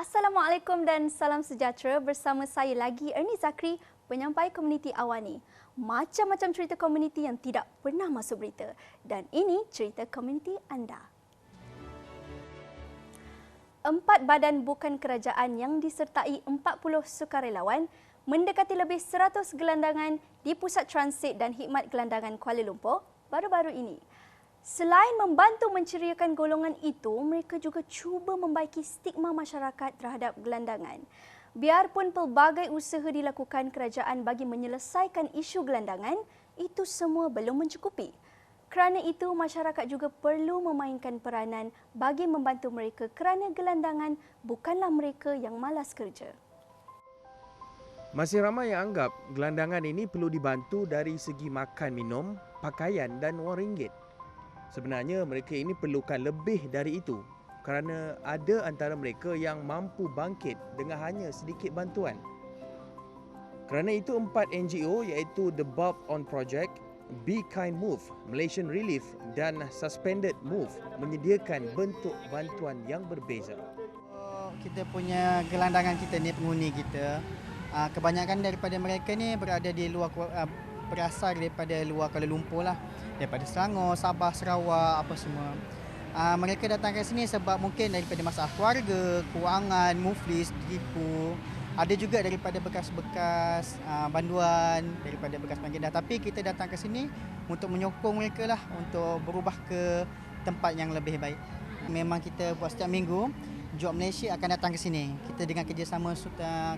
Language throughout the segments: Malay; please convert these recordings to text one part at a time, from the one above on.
Assalamualaikum dan salam sejahtera. Bersama saya lagi Ernie Zakri, penyampai komuniti Awani. Macam-macam cerita komuniti yang tidak pernah masuk berita. Dan ini cerita komuniti anda. 4 badan bukan kerajaan yang disertai 40 sukarelawan mendekati lebih 100 gelandangan di Pusat Transit dan Khidmat Gelandangan Kuala Lumpur baru-baru ini. Selain membantu menceriakan golongan itu, mereka juga cuba membaiki stigma masyarakat terhadap gelandangan. Biarpun pelbagai usaha dilakukan kerajaan bagi menyelesaikan isu gelandangan, itu semua belum mencukupi. Kerana itu, masyarakat juga perlu memainkan peranan bagi membantu mereka kerana gelandangan bukanlah mereka yang malas kerja. Masih ramai yang anggap gelandangan ini perlu dibantu dari segi makan minum, pakaian dan wang ringgit. Sebenarnya mereka ini perlukan lebih dari itu kerana ada antara mereka yang mampu bangkit dengan hanya sedikit bantuan. Kerana itu 4 NGO iaitu The Bulb On Project, Be Kind Move, Malaysian Relief dan Suspended Move menyediakan bentuk bantuan yang berbeza. Kita punya gelandangan kita ni, penghuni kita, kebanyakan daripada mereka ni berada di luar, berasal daripada luar Kuala Lumpur lah, daripada Selangor, Sabah, Sarawak, apa semua. Mereka datang ke sini sebab mungkin daripada masalah keluarga, kewangan, muflis, tipu. Ada juga daripada bekas-bekas banduan, daripada bekas bangunan. Tapi kita datang ke sini untuk menyokong mereka lah untuk berubah ke tempat yang lebih baik. Memang kita buat setiap minggu, Job Malaysia akan datang ke sini. Kita dengan kerjasama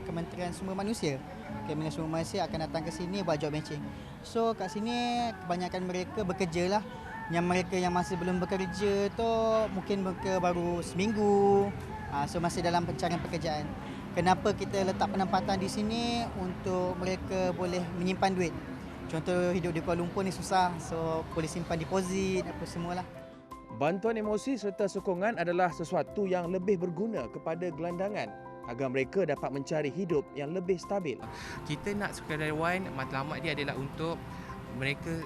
Kementerian Sumber Manusia. Kementerian Sumber Manusia akan datang ke sini buat job matching. So kat sini kebanyakan mereka bekerja lah. Yang mereka yang masih belum bekerja tu mungkin mereka baru seminggu. So masih dalam pencarian pekerjaan. Kenapa kita letak penempatan di sini? Untuk mereka boleh menyimpan duit. Contoh hidup di Kuala Lumpur ni susah. So boleh simpan deposit apa semualah. Bantuan emosi serta sokongan adalah sesuatu yang lebih berguna kepada gelandangan agar mereka dapat mencari hidup yang lebih stabil. Kita nak sukarelawan, matlamat dia adalah untuk mereka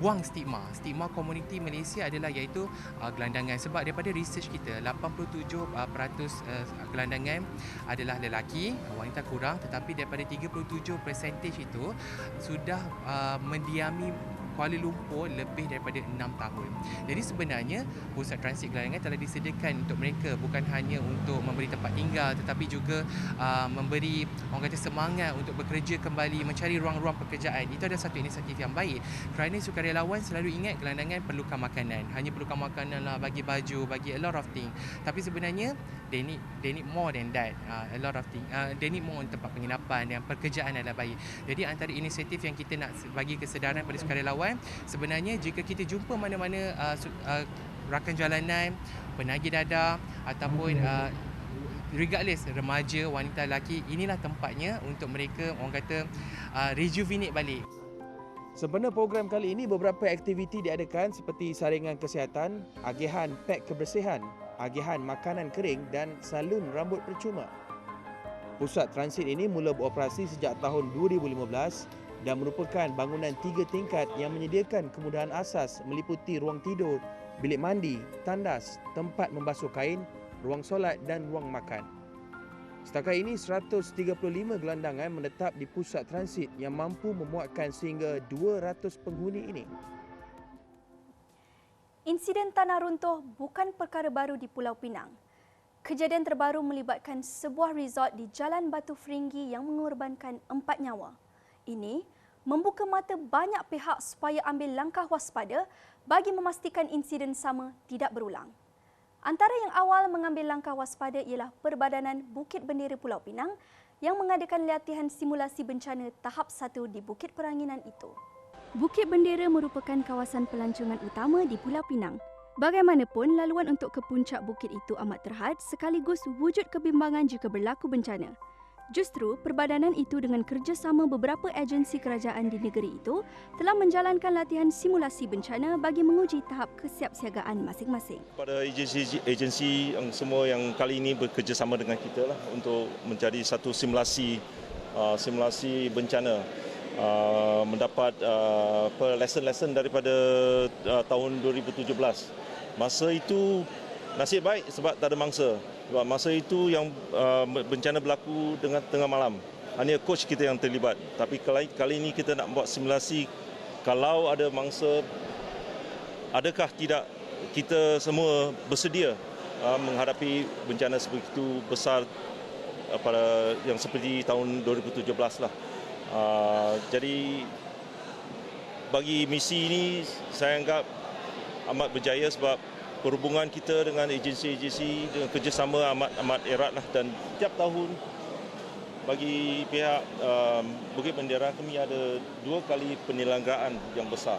buang stigma komuniti Malaysia adalah iaitu gelandangan. Sebab daripada research kita 87% gelandangan adalah lelaki, wanita kurang, tetapi daripada 37% itu sudah mendiami Kuala Lumpur lebih daripada 6 tahun. Jadi sebenarnya pusat transit gelandangan telah disediakan untuk mereka, bukan hanya untuk memberi tempat tinggal tetapi juga memberi orang kata semangat untuk bekerja kembali, mencari ruang-ruang pekerjaan. Itu adalah satu inisiatif yang baik. Kerana sukarelawan selalu ingat gelandangan perlukan makanan. Hanya perlukan makanan lah, bagi baju, bagi a lot of things. Tapi sebenarnya they need more than that. A lot of things. They need more tempat penginapan dan pekerjaan adalah baik. Jadi antara inisiatif yang kita nak bagi kesedaran pada sukarelawan, sebenarnya jika kita jumpa mana-mana rakan jalanan, penagih dadah ataupun regardless remaja, wanita, lelaki, inilah tempatnya untuk mereka orang kata rejuvenate balik. Sempena program kali ini, beberapa aktiviti diadakan seperti saringan kesihatan, agihan pek kebersihan, agihan makanan kering dan salon rambut percuma. Pusat transit ini mula beroperasi sejak tahun 2015 dan merupakan bangunan 3 tingkat yang menyediakan kemudahan asas meliputi ruang tidur, bilik mandi, tandas, tempat membasuh kain, ruang solat dan ruang makan. Setakat ini 135 gelandangan menetap di pusat transit yang mampu memuatkan sehingga 200 penghuni ini. Insiden tanah runtuh bukan perkara baru di Pulau Pinang. Kejadian terbaru melibatkan sebuah resort di Jalan Batu Feringgi yang mengorbankan 4 nyawa. Ini membuka mata banyak pihak supaya ambil langkah waspada bagi memastikan insiden sama tidak berulang. Antara yang awal mengambil langkah waspada ialah Perbadanan Bukit Bendera Pulau Pinang yang mengadakan latihan simulasi bencana tahap 1 di Bukit Peranginan itu. Bukit Bendera merupakan kawasan pelancongan utama di Pulau Pinang. Bagaimanapun, laluan untuk ke puncak bukit itu amat terhad sekaligus wujud kebimbangan jika berlaku bencana. Justru, perbadanan itu dengan kerjasama beberapa agensi kerajaan di negeri itu telah menjalankan latihan simulasi bencana bagi menguji tahap kesiapsiagaan masing-masing. Pada agensi yang semua yang kali ini bekerjasama dengan kita lah untuk mencari satu simulasi bencana, mendapat lesson daripada tahun 2017. Masa itu nasib baik sebab tak ada mangsa. Sebab masa itu yang bencana berlaku dengan tengah malam. Hanya coach kita yang terlibat. Tapi kali ini kita nak buat simulasi kalau ada mangsa, adakah tidak kita semua bersedia menghadapi bencana sebegitu besar pada yang seperti tahun 2017 lah. Jadi bagi misi ini saya anggap amat berjaya sebab perhubungan kita dengan agensi-agensi dengan kerjasama amat erat lah, dan tiap tahun bagi pihak Bukit Bendera kami ada 2 kali penyelenggaraan yang besar.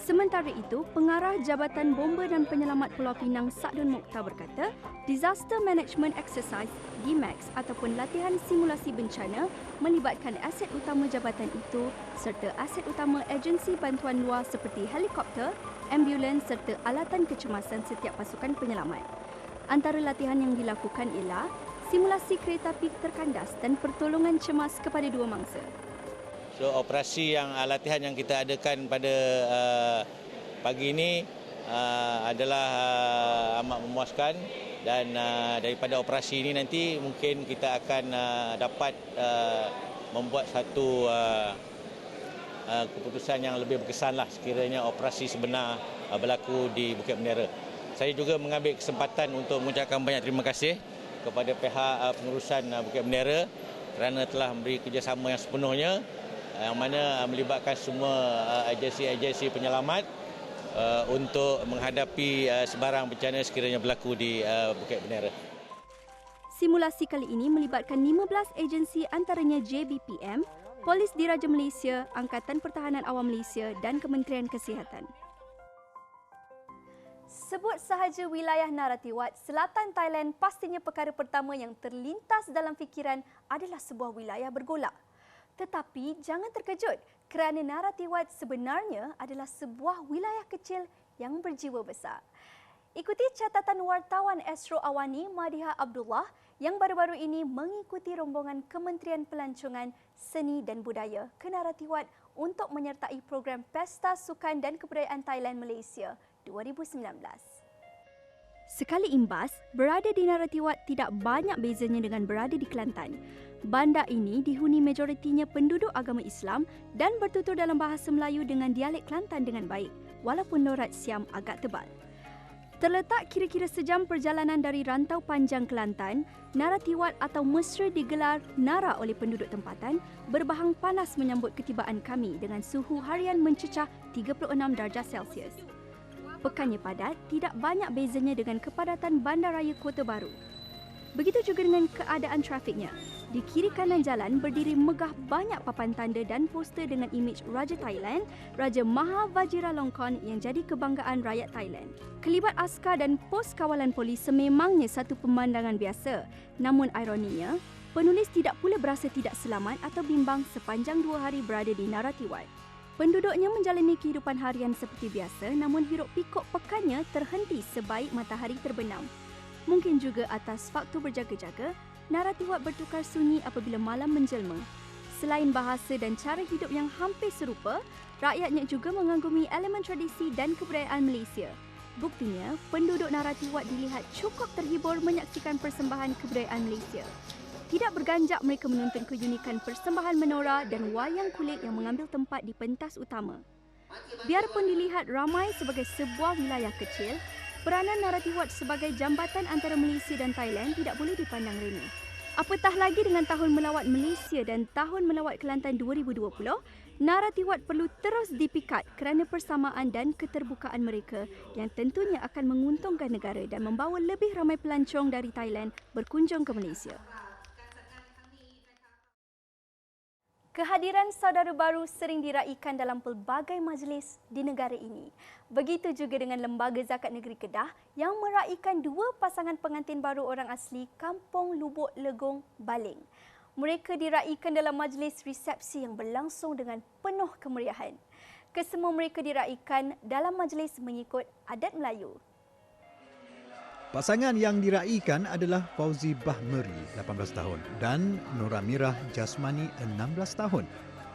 Sementara itu, Pengarah Jabatan Bomba dan Penyelamat Pulau Pinang Sa'dun Mokhtar berkata, Disaster Management Exercise (DMAX) ataupun latihan simulasi bencana melibatkan aset utama jabatan itu serta aset utama agensi bantuan luar seperti helikopter, ambulans serta alatan kecemasan setiap pasukan penyelamat. Antara latihan yang dilakukan ialah simulasi kereta api terkandas dan pertolongan cemas kepada 2 mangsa. So operasi yang latihan yang kita adakan pada pagi ini adalah amat memuaskan, dan daripada operasi ini nanti mungkin kita akan dapat membuat satu keputusan yang lebih berkesanlah sekiranya operasi sebenar berlaku di Bukit Bendera. Saya juga mengambil kesempatan untuk mengucapkan banyak terima kasih kepada pihak pengurusan Bukit Bendera kerana telah memberi kerjasama yang sepenuhnya, yang mana melibatkan semua agensi-agensi penyelamat untuk menghadapi sebarang bencana sekiranya berlaku di Bukit Bendera. Simulasi kali ini melibatkan 15 agensi antaranya JBPM, Polis Diraja Malaysia, Angkatan Pertahanan Awam Malaysia dan Kementerian Kesihatan. Sebut sahaja wilayah Narathiwat, selatan Thailand, pastinya perkara pertama yang terlintas dalam fikiran adalah sebuah wilayah bergolak. Tetapi jangan terkejut kerana Narathiwat sebenarnya adalah sebuah wilayah kecil yang berjiwa besar. Ikuti catatan wartawan Astro Awani Madiha Abdullah yang baru-baru ini mengikuti rombongan Kementerian Pelancongan Seni dan Budaya ke Narathiwat untuk menyertai program Pesta Sukan dan Kebudayaan Thailand Malaysia 2019. Sekali imbas, berada di Narathiwat tidak banyak bezanya dengan berada di Kelantan. Bandar ini dihuni majoritinya penduduk agama Islam dan bertutur dalam bahasa Melayu dengan dialek Kelantan dengan baik, walaupun lorat Siam agak tebal. Terletak kira-kira sejam perjalanan dari rantau panjang Kelantan, Narathiwat atau mesra digelar Nara oleh penduduk tempatan, berbahang panas menyambut ketibaan kami dengan suhu harian mencecah 36 darjah Celsius. Pekannya padat, tidak banyak bezanya dengan kepadatan Bandaraya Kota Baru. Begitu juga dengan keadaan trafiknya. Di kiri kanan jalan berdiri megah banyak papan tanda dan poster dengan imej Raja Thailand, Raja Maha Vajiralongkorn yang jadi kebanggaan rakyat Thailand. Kelibat askar dan pos kawalan polis sememangnya satu pemandangan biasa. Namun ironinya, penulis tidak pula berasa tidak selamat atau bimbang sepanjang 2 hari berada di Narathiwat. Penduduknya menjalani kehidupan harian seperti biasa, namun hiruk pikuk pekannya terhenti sebaik matahari terbenam. Mungkin juga atas faktor berjaga-jaga, Narathiwat bertukar sunyi apabila malam menjelma. Selain bahasa dan cara hidup yang hampir serupa, rakyatnya juga mengagumi elemen tradisi dan kebudayaan Malaysia. Buktinya, penduduk Narathiwat dilihat cukup terhibur menyaksikan persembahan kebudayaan Malaysia. Tidak berganjak mereka menonton keunikan persembahan menora dan wayang kulit yang mengambil tempat di pentas utama. Biarpun dilihat ramai sebagai sebuah wilayah kecil, peranan Narathiwat sebagai jambatan antara Malaysia dan Thailand tidak boleh dipandang remeh. Apatah lagi dengan Tahun Melawat Malaysia dan Tahun Melawat Kelantan 2020, Narathiwat perlu terus dipikat kerana persamaan dan keterbukaan mereka yang tentunya akan menguntungkan negara dan membawa lebih ramai pelancong dari Thailand berkunjung ke Malaysia. Kehadiran saudara baru sering diraikan dalam pelbagai majlis di negara ini. Begitu juga dengan Lembaga Zakat Negeri Kedah yang meraikan 2 pasangan pengantin baru orang asli Kampung Lubuk Legong, Baling. Mereka diraikan dalam majlis resepsi yang berlangsung dengan penuh kemeriahan. Kesemua mereka diraikan dalam majlis mengikut adat Melayu. Pasangan yang diraikan adalah Fauzi Bahmeri, 18 tahun dan Nora Mirah Jasmani, 16 tahun.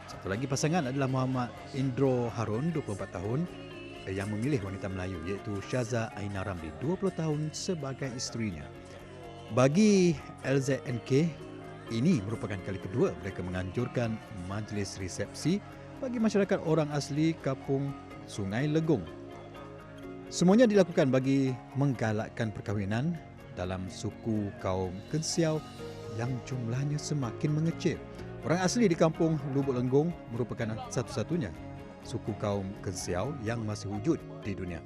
Satu lagi pasangan adalah Muhammad Indro Harun, 24 tahun yang memilih wanita Melayu iaitu Syaza Aina Ramli, 20 tahun sebagai isterinya. Bagi LZNK, ini merupakan kali kedua mereka menganjurkan majlis resepsi bagi masyarakat orang asli Kampung Sungai Legong. Semuanya dilakukan bagi menggalakkan perkahwinan dalam suku kaum Kensiau yang jumlahnya semakin mengecil. Orang asli di Kampung Lubuk Lenggong merupakan satu-satunya suku kaum Kensiau yang masih wujud di dunia.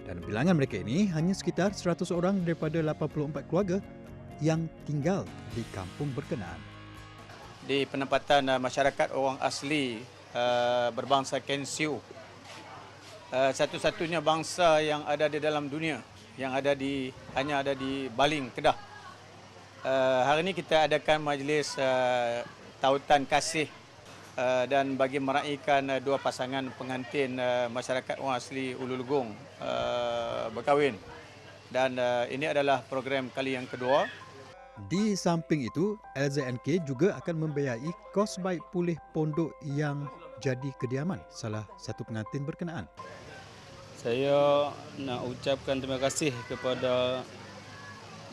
Dan bilangan mereka ini hanya sekitar 100 orang daripada 84 keluarga yang tinggal di kampung berkenaan. Di penempatan masyarakat orang asli berbangsa Kensiu, satu-satunya bangsa yang ada di dalam dunia yang hanya ada di Baling, Kedah. Hari ini kita adakan majlis tautan kasih dan bagi meraihkan dua pasangan pengantin masyarakat orang asli Ulu Legong berkahwin. Dan ini adalah program kali yang kedua. Di samping itu, LZNK juga akan membiayai kos baik pulih pondok yang jadi kediaman salah satu pengantin berkenaan. Saya nak ucapkan terima kasih kepada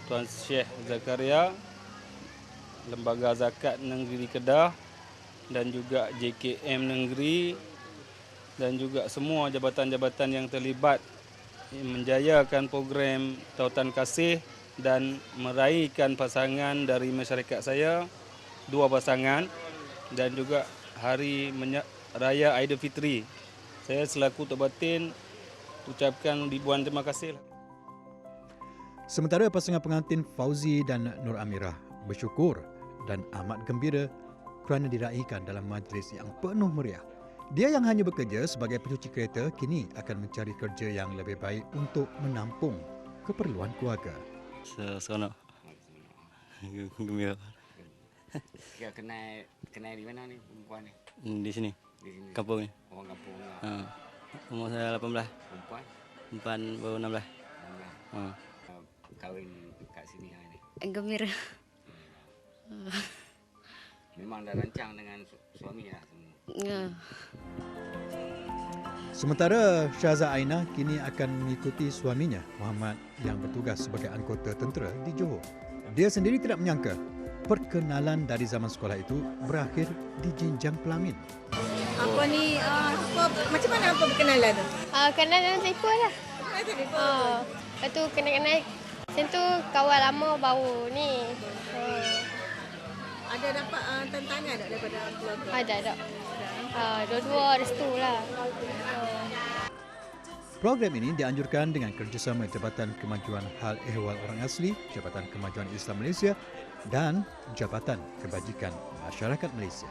Tuan Syekh Zakaria, Lembaga Zakat Negeri Kedah dan juga JKM Negeri dan juga semua jabatan-jabatan yang terlibat menjayakan program tautan kasih dan meraihkan pasangan dari masyarakat saya, dua pasangan, dan juga hari raya Aidilfitri. Saya selaku Tok Batin ucapkan ribuan terima kasih. Sementara pasangan pengantin Fauzi dan Nur Amirah bersyukur dan amat gembira kerana diraihkan dalam majlis yang penuh meriah. Dia yang hanya bekerja sebagai pencuci kereta kini akan mencari kerja yang lebih baik untuk menampung keperluan keluarga. Seronok. Gembira. Kenal di mana ni perempuan ni? Di sini. Di sini. Kampung ni. Orang kampung ni. Umur saya 18. Perempuan? Perempuan baru 16. Kahwin kat sini hari ni. Gembira. Memang dah rancang dengan suami lah semua. Ya. Sementara Syaza Aina kini akan mengikuti suaminya Muhammad yang bertugas sebagai anggota tentera di Johor. Dia sendiri tidak menyangka perkenalan dari zaman sekolah itu berakhir di jenjang pelamin. Apa ni, macam mana apa berkenalan tu? Kenal dalam telefon lah. Lepas tu kenal-kenal. Macam tu kawan lama baru ni. Ada dapat tantangan tak daripada keluarga? Ada. Dua-dua restu lah. Program ini dianjurkan dengan kerjasama Jabatan Kemajuan Hal Ehwal Orang Asli, Jabatan Kemajuan Islam Malaysia dan Jabatan Kebajikan Masyarakat Malaysia.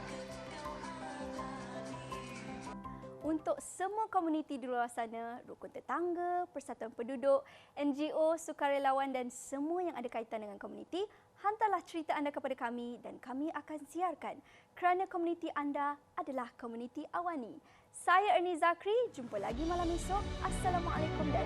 Untuk semua komuniti di luar sana, rukun tetangga, persatuan penduduk, NGO, sukarelawan dan semua yang ada kaitan dengan komuniti, hantarlah cerita anda kepada kami dan kami akan siarkan kerana komuniti anda adalah komuniti Awani. Saya Ernie Zakri, jumpa lagi malam esok. Assalamualaikum dan